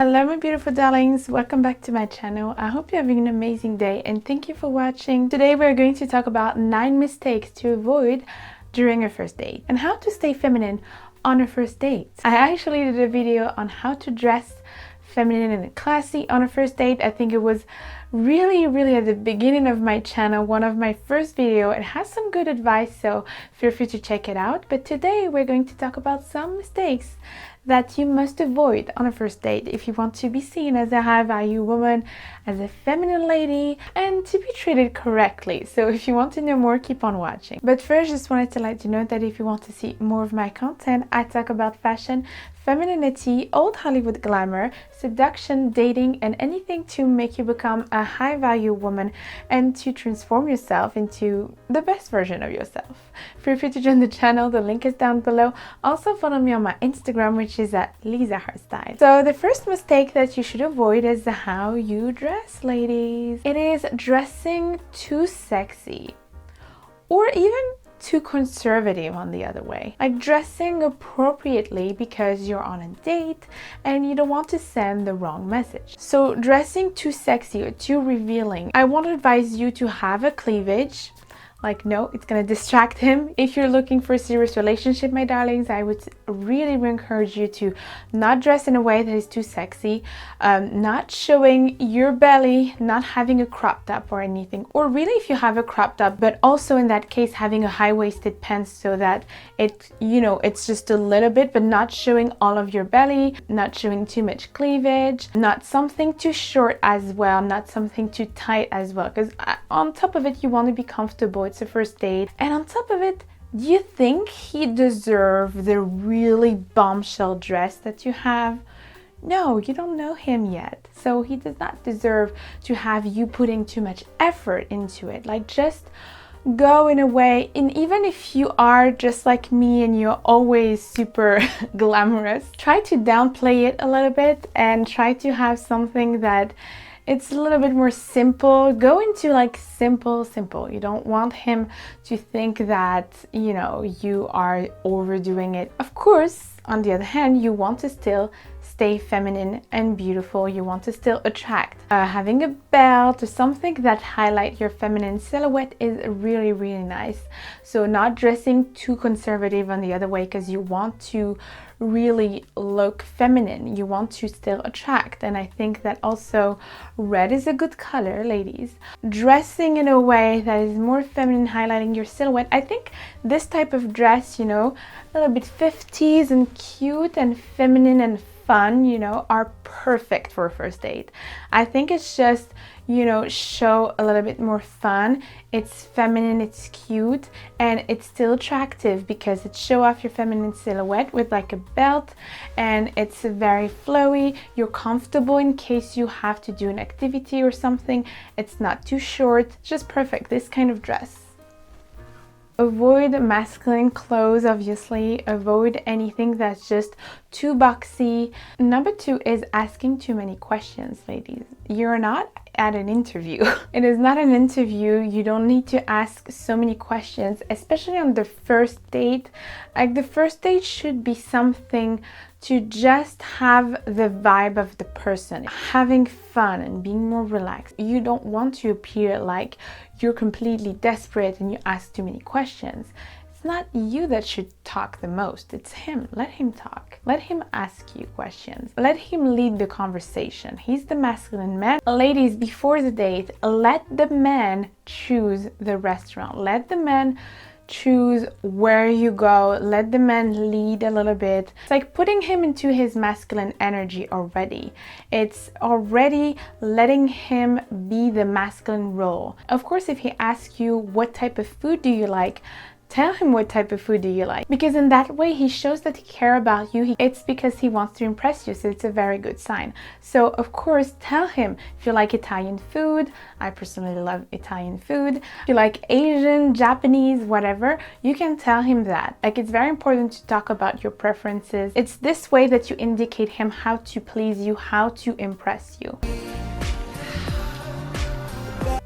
Hello my beautiful darlings, welcome back to my channel. I hope you're having an amazing day and thank you for watching. Today we're going to talk about 9 mistakes to avoid during a first date and how to stay feminine on a first date. I actually did a video on how to dress feminine and classy on a first date. I think it was really at the beginning of my channel, one of my first video. It has some good advice, so feel free to check it out. But today we're going to talk about some mistakes that you must avoid on a first date if you want to be seen as a high value woman, as a feminine lady, and to be treated correctly. So if you want to know more, keep on watching. But first, just wanted to let you know that if you want to see more of my content, I talk about fashion, femininity, old Hollywood glamour, seduction, dating, and anything to make you become a high value woman and to transform yourself into the best version of yourself. Feel free to join the channel, the link is down below. Also follow me on my Instagram, which is at Lisa Hairstyle. So the first mistake that you should avoid is how you dress, ladies. It is dressing too sexy or even too conservative on the other way. Like dressing appropriately because you're on a date and you don't want to send the wrong message. So dressing too sexy or too revealing, I want to advise you to have a cleavage. Like, no, it's gonna distract him. If you're looking for a serious relationship, my darlings, I would really encourage you to not dress in a way that is too sexy, not showing your belly, not having a crop top or anything. Or really, if you have a crop top, but also in that case, having a high-waisted pants so that it, it's just a little bit, but not showing all of your belly, not showing too much cleavage, not something too short as well, not something too tight as well. Because on top of it, you want to be comfortable. It's a first date, and on top of it, do you think he deserves the really bombshell dress that you have? No, you don't know him yet, so he does not deserve to have you putting too much effort into it. Like, just go in a way, and even if you are just like me and you're always super glamorous, try to downplay it a little bit and try to have something that it's a little bit more simple. Go into like simple. You don't want him to think that, you are overdoing it. Of course, on the other hand, you want to still stay feminine and beautiful. You want to still attract. Having a belt or something that highlight your feminine silhouette is really nice. So not dressing too conservative on the other way, because you want to really look feminine. You want to still attract. And I think that also red is a good color, ladies. Dressing in a way that is more feminine, highlighting your silhouette. I think this type of dress, a little bit 50s and cute and feminine and fun, are perfect for a first date. I think it's just, show a little bit more fun. It's feminine, it's cute, and it's still attractive because it show off your feminine silhouette with like a belt, and it's very flowy. You're comfortable in case you have to do an activity or something. It's not too short, just perfect, this kind of dress. Avoid masculine clothes, obviously. Avoid anything that's just too boxy. Number 2 is asking too many questions, ladies. You're not at an interview. It is not an interview. You don't need to ask so many questions, especially on the first date. Like, the first date should be something to just have the vibe of the person, having fun and being more relaxed. You don't want to appear like you're completely desperate and you ask too many questions. It's not you that should talk the most, it's him. Let him talk. Let him ask you questions. Let him lead the conversation. He's the masculine man. Ladies, before the date, let the man choose the restaurant. Let the man choose where you go. Let the man lead a little bit. It's like putting him into his masculine energy already. It's already letting him be the masculine role. Of course, if he asks you what type of food do you like, tell him what type of food do you like, because in that way he shows that he cares about you. It's because he wants to impress you, so it's a very good sign. So of course, tell him if you like Italian food. I personally love Italian food. If you like Asian, Japanese, whatever, you can tell him that. Like, it's very important to talk about your preferences. It's this way that you indicate him how to please you, how to impress you.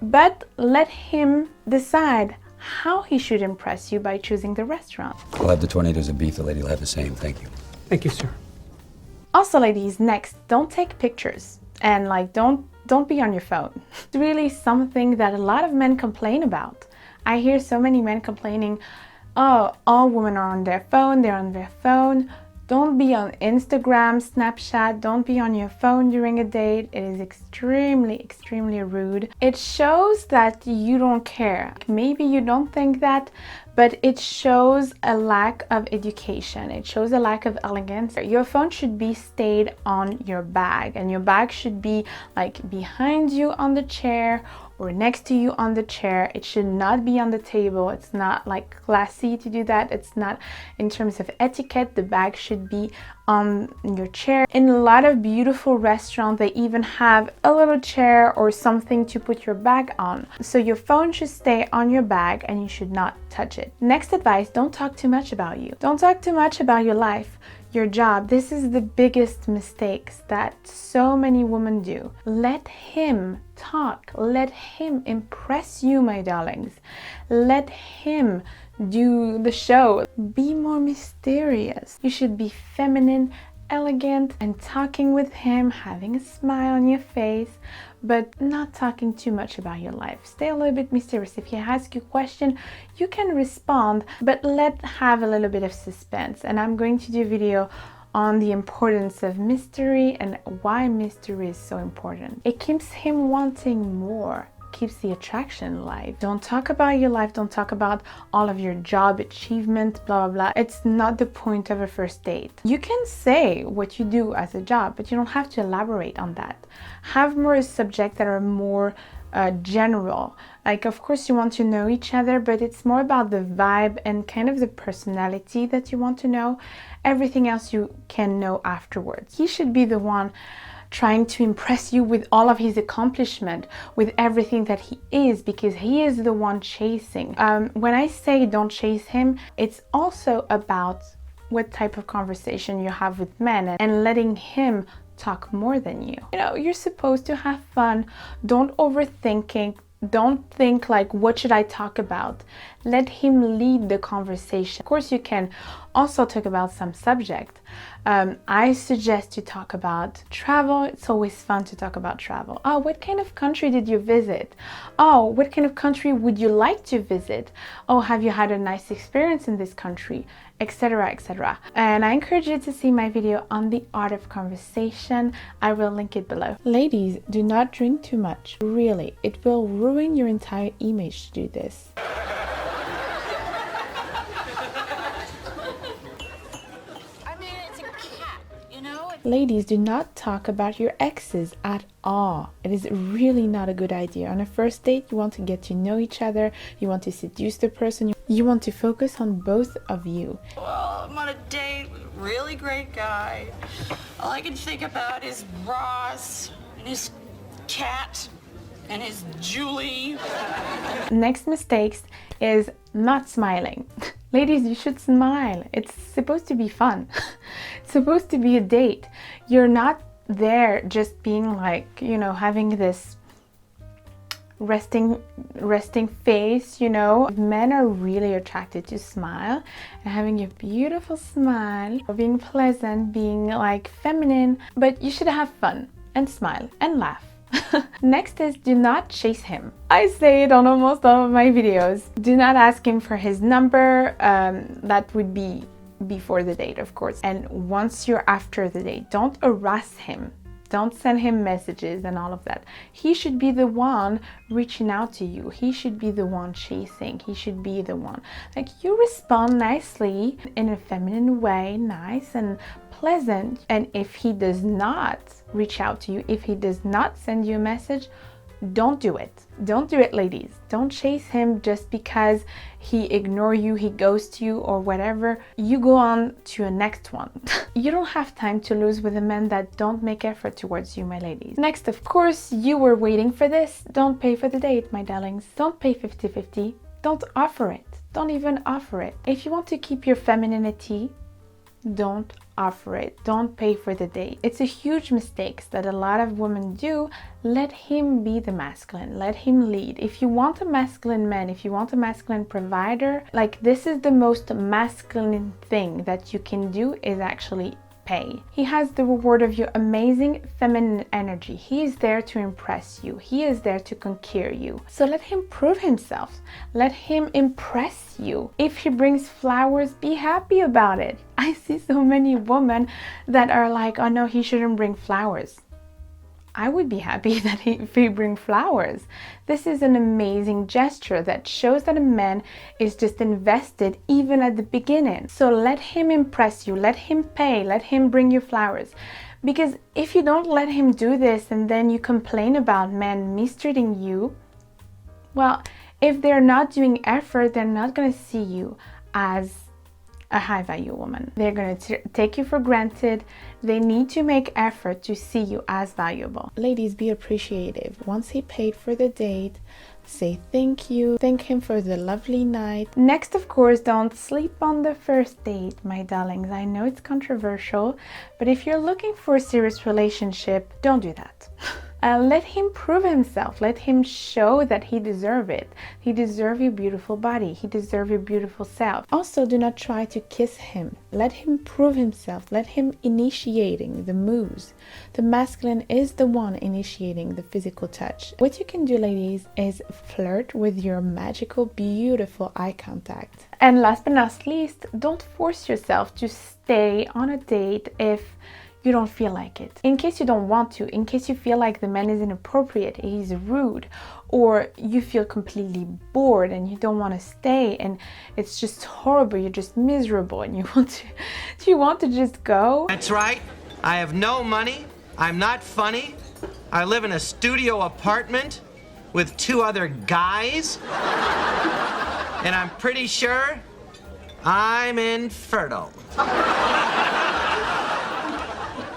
But let him decide how he should impress you by choosing the restaurant. I'll have the tornadoes of beef. The lady will have the same. Thank you. Thank you, sir. Also, ladies, next, don't take pictures and like don't be on your phone. It's really something that a lot of men complain about. I hear so many men complaining, oh, all women are on their phone, they're on their phone. Don't be on Instagram, Snapchat, don't be on your phone during a date. It is extremely rude. It shows that you don't care. Maybe you don't think that, but it shows a lack of education. It shows a lack of elegance. Your phone should be stayed on your bag, and your bag should be like behind you on the chair or next to you on the chair. It should not be on the table. It's not like classy to do that. It's not in terms of etiquette. The bag should be on your chair. In a lot of beautiful restaurants, they even have a little chair or something to put your bag on. So your phone should stay on your bag and you should not touch it. Next advice, don't talk too much about you. Don't talk too much about your life, your job. This is the biggest mistakes that so many women do. Let him talk. Let him impress you, my darlings. Let him do the show. Be more mysterious. You should be feminine, elegant, and talking with him, having a smile on your face, but not talking too much about your life. Stay a little bit mysterious. If he asks you a question, you can respond, but have a little bit of suspense. And I'm going to do a video on the importance of mystery and why mystery is so important. It keeps him wanting more, keeps the attraction alive. Don't talk about your life, don't talk about all of your job achievements, blah, blah, blah. It's not the point of a first date. You can say what you do as a job, but you don't have to elaborate on that. Have more subjects that are more general. Like, of course, you want to know each other, but it's more about the vibe and kind of the personality that you want to know. Everything else you can know afterwards. He should be the one trying to impress you with all of his accomplishment, with everything that he is, because he is the one chasing. When I say don't chase him, it's also about what type of conversation you have with men and letting him talk more than you. You know, you're supposed to have fun. Don't overthink it. Don't think like, what should I talk about? Let him lead the conversation. Of course, you can also talk about some subject. I suggest to talk about travel. It's always fun to talk about travel. Oh, what kind of country did you visit? Oh, what kind of country would you like to visit? Oh, have you had a nice experience in this country? Etc, etc. And I encourage you to see my video on the art of conversation. I will link it below. Ladies, do not drink too much. Really, it will ruin your entire image to do this. Ladies, do not talk about your exes at all. It is really not a good idea. On a first date, you want to get to know each other. You want to seduce the person. You want to focus on both of you. Well, I'm on a date with a really great guy. All I can think about is Ross and his cat and his Julie. Next mistake is not smiling. Ladies, you should smile. It's supposed to be fun. It's supposed to be a date. You're not there just being like, you know, having this resting face, you know. Men are really attracted to smile and having a beautiful smile, or being pleasant, being like feminine, but you should have fun and smile and laugh. Next is do not chase him. I say it on almost all of my videos. Do not ask him for his number. That would be before the date, of course. And once you're after the date, don't harass him. Don't send him messages and all of that. He should be the one reaching out to you. He should be the one chasing. He should be the one. Like, you respond nicely in a feminine way, nice and pleasant. And if he does not reach out to you, if he does not send you a message, don't do it. Don't do it, ladies. Don't chase him just because he ignores you, he ghosts you, or whatever. You go on to a next one. You don't have time to lose with a man that don't make effort towards you, my ladies. Next, of course, you were waiting for this. Don't pay for the date, my darlings. Don't pay 50-50. Don't offer it. Don't even offer it. If you want to keep your femininity, don't offer it. Don't pay for the date. It's a huge mistake that a lot of women do. Let him be the masculine. Let him lead. If you want a masculine man, if you want a masculine provider, like, this is the most masculine thing that you can do, is actually pay. He has the reward of your amazing feminine energy. He is there to impress you. He is there to conquer you. So let him prove himself. Let him impress you. If he brings flowers, be happy about it. I see so many women that are like, oh no, he shouldn't bring flowers. I would be happy that if he brings flowers. This is an amazing gesture that shows that a man is just invested even at the beginning. So let him impress you, let him pay, let him bring you flowers. Because if you don't let him do this and then you complain about men mistreating you, well, if they're not doing effort, they're not going to see you as a high value woman. They're going to take you for granted. They need to make effort to see you as valuable. Ladies, be appreciative. Once he paid for the date, say thank you. Thank him for the lovely night. Next, of course, don't sleep on the first date, my darlings. I know it's controversial, but if you're looking for a serious relationship, don't do that. Let him prove himself. Let him show that he deserves it. He deserves your beautiful body. He deserves your beautiful self. Also, do not try to kiss him. Let him prove himself. Let him initiating the moves. The masculine is the one initiating the physical touch. What you can do, ladies, is flirt with your magical, beautiful eye contact. And last but not least, don't force yourself to stay on a date if you don't feel like it. In case you don't want to, in case you feel like the man is inappropriate, he's rude, or you feel completely bored and you don't want to stay and it's just horrible, you're just miserable and you want to just go. That's right. I have no money. I'm not funny. I live in a studio apartment with 2 other guys. And I'm pretty sure I'm infertile.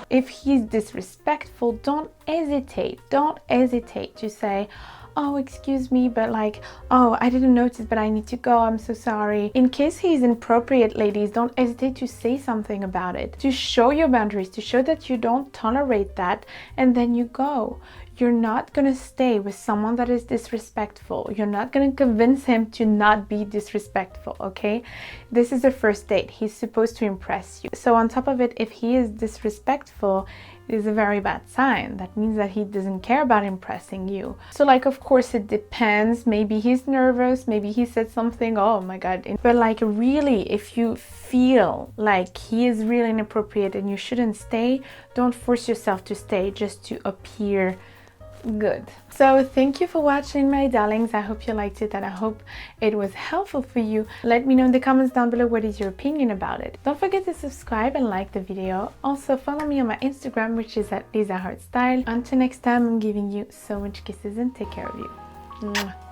If he's disrespectful, don't hesitate. Don't hesitate to say, oh, excuse me, but like, oh, I didn't notice, but I need to go. I'm so sorry. In case he's inappropriate, ladies, don't hesitate to say something about it, to show your boundaries, to show that you don't tolerate that, and then you go. You're not going to stay with someone that is disrespectful. You're not going to convince him to not be disrespectful, okay? This is a first date. He's supposed to impress you. So on top of it, if he is disrespectful, it is a very bad sign. That means that he doesn't care about impressing you. So like, of course, it depends. Maybe he's nervous. Maybe he said something, oh my God. But like really, if you feel like he is really inappropriate and you shouldn't stay, don't force yourself to stay just to appear good. So thank you for watching, my darlings. I hope you liked it and I hope it was helpful for you. Let me know in the comments down below what is your opinion about it. Don't forget to subscribe and like the video. Also follow me on my Instagram, which is at LisaHeartStyle. Until next time, I'm giving you so much kisses and take care of you. Mwah.